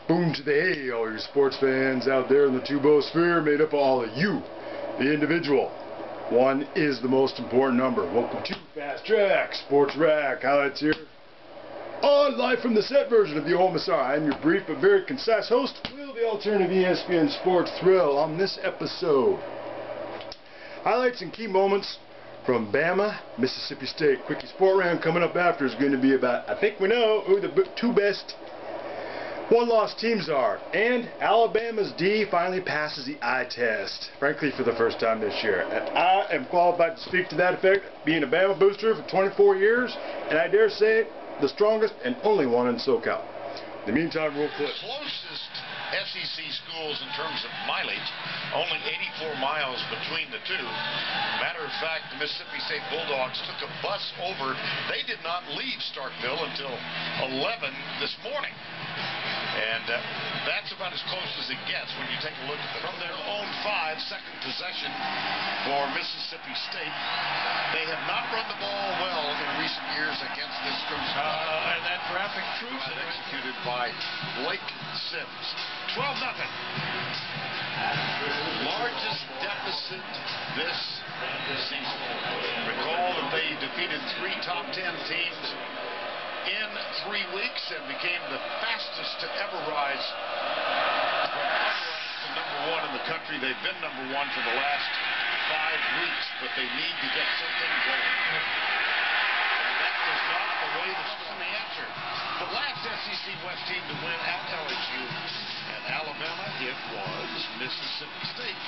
Boom to the hay, all your sports fans out there in the two-bow-sphere, made up of all of you, the individual. One is the most important number. Welcome to Fast Track Sports Rack. Highlights here on live from the set version of the OMSR. I'm your brief but very concise host, Will, the alternative ESPN Sports Thrill. On this episode, highlights and key moments from Bama, Mississippi State. Quickie sport round coming up after is going to be about, I think we know who the two best one-loss teams are. And Alabama's D finally passes the eye test, frankly, for the first time this year. And I am qualified to speak to that effect, being a Bama booster for 24 years, and I dare say it, the strongest and only one in SoCal. In the meantime, real quick. Closest SEC schools in terms of mileage, only 84 miles between the two. Matter of fact, the Mississippi State Bulldogs took a bus over. They did not leave Starkville until 11 this morning. And that's about as close as it gets when you take a look at from their own 5, second possession for Mississippi State. They have not run the ball well in recent years against this Crimson Tide. And that graphic proves it. Executed by Blake Sims. 12-0. Largest deficit this season. Recall that they defeated 3 top 10 teams in 3 weeks and became the fastest to ever rise from unranked to #1 in the country. They've been #1 for the last 5 weeks, but they need to get something going. And that is not the way to spend the answer. The last SEC West team to win at LSU and Alabama, it was Mississippi State.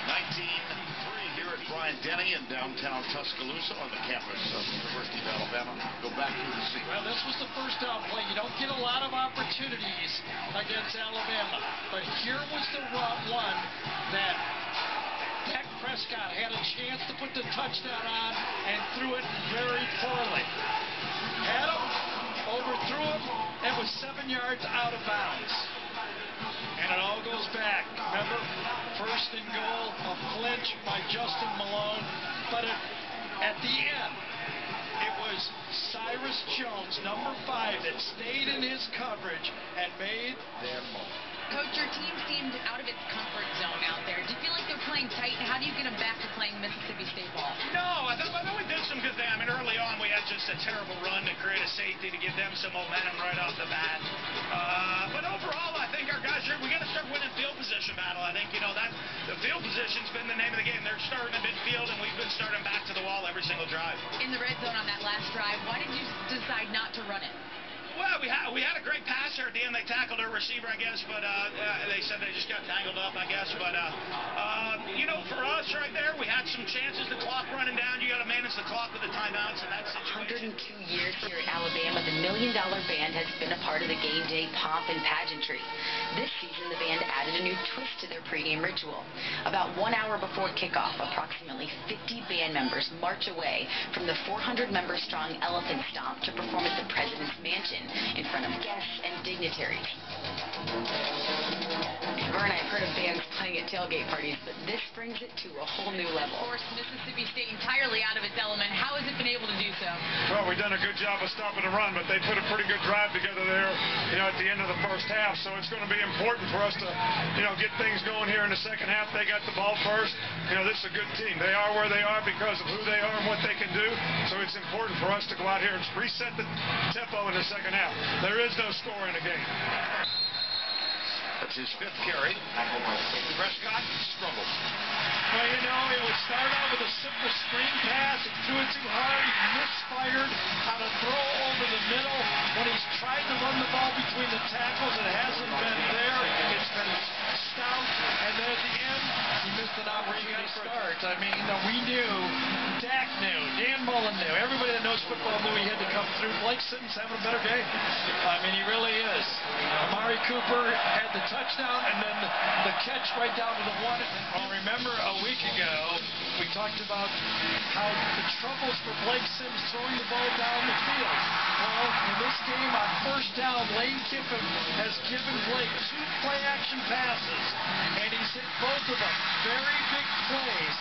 1903 here at Bryant-Denny in downtown Tuscaloosa on the campus of the University of Alabama. Go back through the season. Well, this was the first down play. You don't get a lot of opportunities against Alabama, but here was the one that Dak Prescott had a chance to put the touchdown on and threw it very poorly. Had him, overthrew him, and was 7 yards out of bounds. And it all goes back. Remember, first and goal, a flinch by Justin Malone. But at the end, it was Cyrus Jones, number 5, that stayed in his coverage and made their mark. Coach, your team seemed out of its comfort zone out there. Do you feel like they're playing tight? And how do you get them back to playing Mississippi State ball? No, I thought we did some good things. I mean, early on we had just a terrible run to create a safety to give them some momentum right off the bat. But overall, I think our guys we got to start winning field position battle. I think, that the field position's been the name of the game. They're starting at midfield, and we've been starting back to the wall every single drive. In the red zone on that last drive, why did you decide not to run it? Well, we had a great passer at the end. They tackled their receiver, I guess, but they said they just got tangled up, I guess. But, for us right there, we had some chances. The clock running down. You got to manage the clock with the timeouts in that situation. 102 years here at Alabama, the $1 Million Band has been a part of the game day pomp and pageantry. This season, the band added a new twist to their pregame ritual. About 1 hour before kickoff, approximately 50 band members march away from the 400-member-strong Elephant Stomp to perform at the President's Mansion in front of guests and dignitaries. Vern, I've heard of bands playing at tailgate parties, but this brings it to a whole new level. Of course, Mississippi State entirely out of its element. How has it been able to do so? Well, we've done a good job of stopping the run, but they put a pretty good drive together there, at the end of the first half. So it's going to be important for us to, get things going here in the second half. They got the ball first. This is a good team. They are where they are because of who they are and what they can do. So it's important for us to go out here and reset the tempo in the second half. There is no score in the game. That's his 5th carry. Prescott struggled. Well, it would start out with a simple screen pass. He threw it too hard. He misfired on a throw over the middle. When he's tried to run the ball between the tackles, it hasn't been there. It's been stout. And then at the end, he missed an opportunity to start. I mean, we knew, Dak knew, Dan Mullen knew, everybody that knows football knew he had to come through. Blake Sims having a better game. I mean, he really is. Amari Cooper had the touchdown and then the catch right down to the 1. Well, remember a week ago, we talked about how the troubles for Blake Sims throwing the ball down the field. Well, in this game on first down, Lane Kiffin has given Blake 2 play-action passes, and he's hit both of them. Very big plays.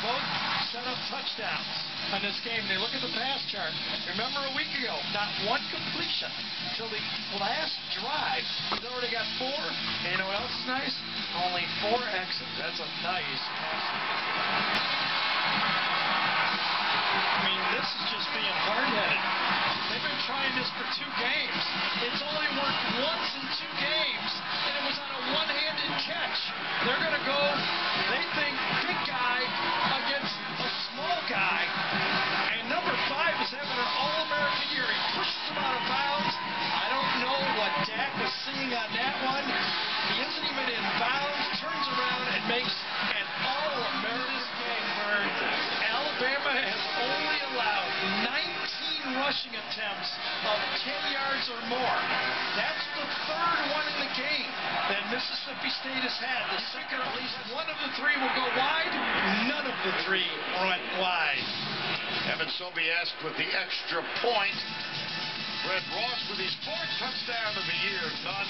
both set up touchdowns on this game. They look at the pass chart. Remember a week ago, not one completion till the last drive. He's already got 4. And you know what else is nice? Only 4 exits. That's a nice pass. I mean, this is just being hard-headed. They've been trying this for 2 games. It's only worked once in 2 games, and it was on a one-handed catch. They're going to go, they think, big guy against a small guy. And number 5 is having an All-American year. He pushes him out of bounds. I don't know what Dak was seeing on that one. He isn't even in bounds, turns around and makes an All-American game. Alabama has only allowed 19 rushing attempts of 10 yards or more. That's the 3rd one in the game that Mississippi State has had. The second, at least one of the 3 will go wide. None of the 3 went wide. Evan Sobiesk with the extra point. Fred Ross with his 4th touchdown of the year. None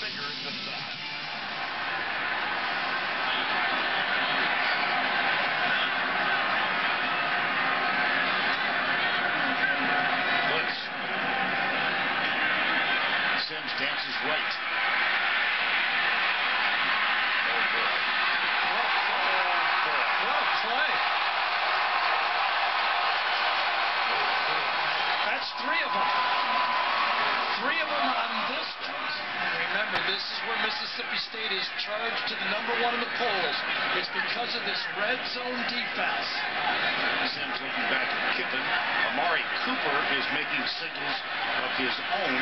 bigger than that. Blitz. Sims dances right. Oh, boy. Well played. That's 3 of them. 3 of them on this. Remember, this is where Mississippi State is charged to the #1 in the polls. It's because of this red zone defense. Sims looking back at Kiffin. Amari Cooper is making signals of his own.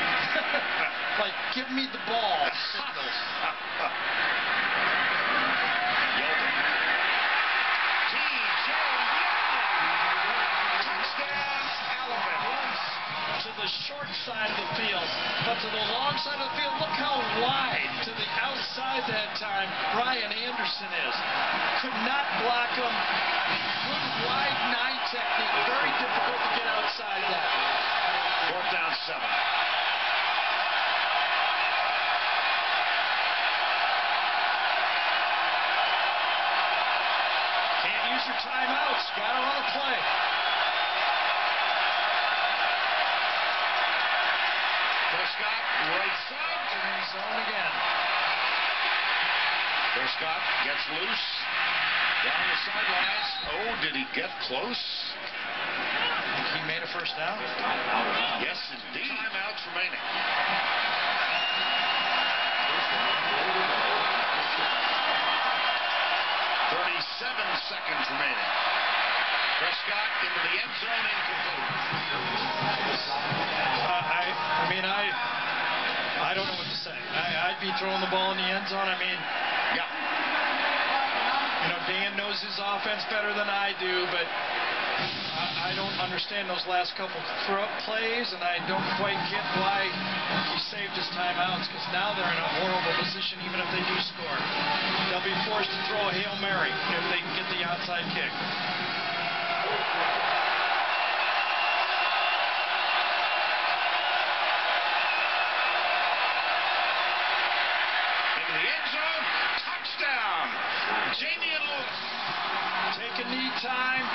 Like, give me the ball signals. Yeldon. T.J. Yeldon. Touchdown, Alabama. To the short side of the field, but to the long side of the field, look how wide to the outside that time Ryan Anderson is. Could not block him. Good wide 9 technique. Very difficult to get outside that. 4th down 7. Can't use your timeouts. Got to run a play. Prescott, right side. In zone again. Prescott gets loose. Down the sidelines. Oh, did he get close? He made a first down? Yes, indeed. Timeouts remaining. 37 seconds remaining. Prescott into the end zone, incomplete. I don't know what to say. I'd be throwing the ball in the end zone. I mean, yeah. You know, Dan knows his offense better than I do, but I don't understand those last couple plays, and I don't quite get why he saved his timeouts, because now they're in a horrible position even if they do score. They'll be forced to throw a Hail Mary if they can get the outside kick. Into the end zone, touchdown, Jamian Lewis. Take a knee time.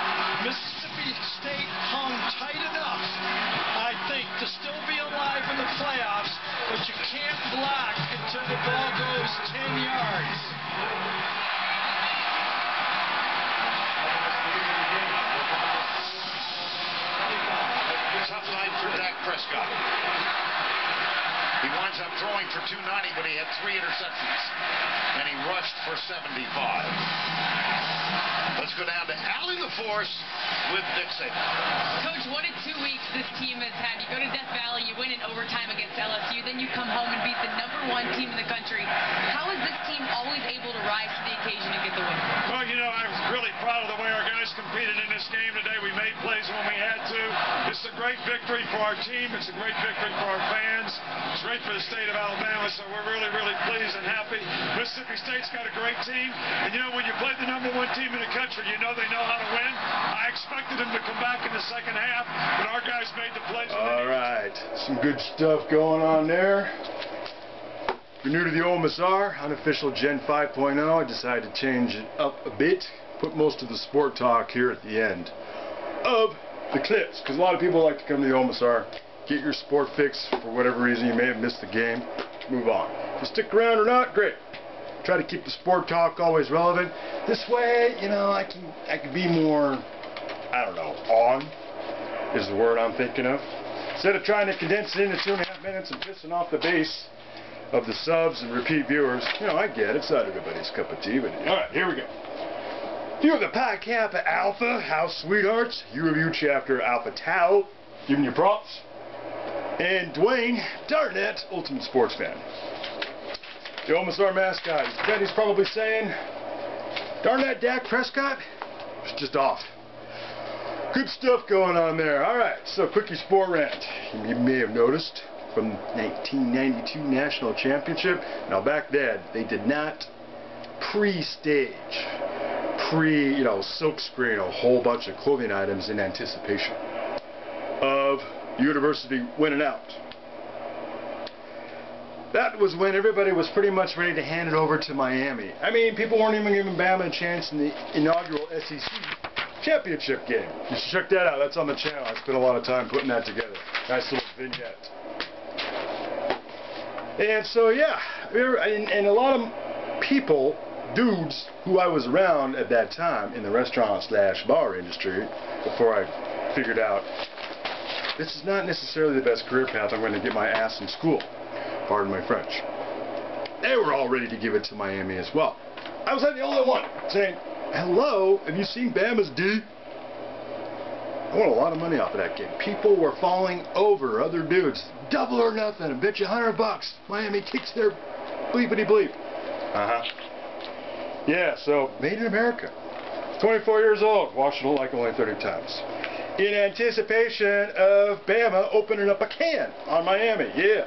Mississippi State hung tight enough, I think, to still be alive in the playoffs, but you can't block until the ball goes 10 yards. Tough night for Dak Prescott. He winds up throwing for 290, but he had 3 interceptions, and he rushed for 75. Let's go down to Allie LaForce with Nick Saban. Coach, what a 2 weeks this team has had. You go to Death Valley, you win in overtime against LSU, then you come home and beat the #1 team in the country. How is this team always able to rise to the occasion and get the win? Well, you know, I'm really proud of the way our guys competed in this game today. We made plays when we had to. It's a great victory for our team. It's a great victory for our fans. It's great for the state of Alabama, so we're really, really pleased and happy. Mississippi State's got a great team, and you know, when you play the #1 team in the country, you know they know how to win. I expected them to come back in the second half, but our guys made the plays. All right, some good stuff going on there. If you're new to the OMSR, unofficial Gen 5.0, I decided to change it up a bit. put most of the sport talk here at the end of the clips, because a lot of people like to come to the OMSR, get your sport fix for whatever reason. You may have missed the game, move on. If you stick around or not, great. Try to keep the sport talk always relevant. This way, you know, I can be more, I don't know, on is the word I'm thinking of. Instead of trying to condense it into 2.5 minutes and pissing off the base of the subs and repeat viewers, you know, I get it. It's not everybody's cup of tea, but alright, here we go. You're the Pi Kappa Alpha House Sweethearts. You review chapter Alpha Tau, giving you props. And Dwayne Darnett, Ultimate Sports Fan. The OMSR mascot. He's probably saying, darn that Dak Prescott, it's just off. Good stuff going on there. Alright, so quickie sport rant. You may have noticed from 1992 National Championship. Now back then, they did not pre-stage, silk screen a whole bunch of clothing items in anticipation of university winning out. That was when everybody was pretty much ready to hand it over to Miami. I mean, people weren't even giving Bama a chance in the inaugural SEC championship game. You should check that out. That's on the channel. I spent a lot of time putting that together. Nice little vignette. And so, yeah, and a lot of people, dudes who I was around at that time in the restaurant/bar industry, before I figured out this is not necessarily the best career path I'm going to get my ass in school. Pardon my French. They were all ready to give it to Miami as well. I was the only one saying, hello, have you seen Bama's D? I want a lot of money off of that game. People were falling over other dudes. Double or nothing. I bet you $100. Miami kicks their bleepity bleep. Yeah, so made in America. 24 years old. Watched it like only 30 times. In anticipation of Bama opening up a can on Miami. Yeah.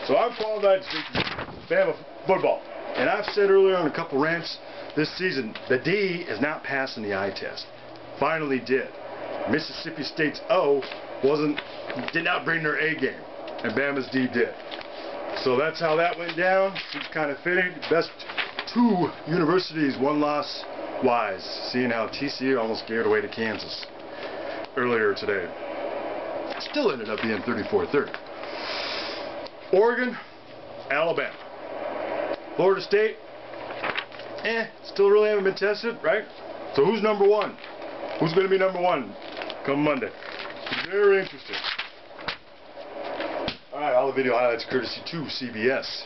So I'm qualified to speak to Bama football. And I've said earlier on a couple rants this season, the D is not passing the eye test. Finally did. Mississippi State's O did not bring their A game, and Bama's D did. So that's how that went down. Seems kind of fitting. Best two universities, one loss wise, seeing how TCU almost gave it away to Kansas earlier today. Still ended up being 34-30. Oregon, Alabama. Florida State, still really haven't been tested, right? So who's number one? Who's going to be number one come Monday? Very interesting. Alright, all the video highlights courtesy to CBS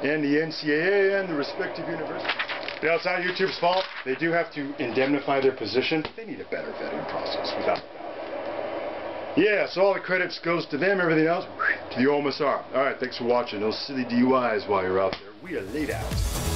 and the NCAA and the respective universities. You know, it's not YouTube's fault. They do have to indemnify their position. They need a better vetting process, without a doubt. Yeah, so all the credits goes to them, everything else to the OMSR. Alright, thanks for watching. Those silly DUIs while you're out there. We are laid out.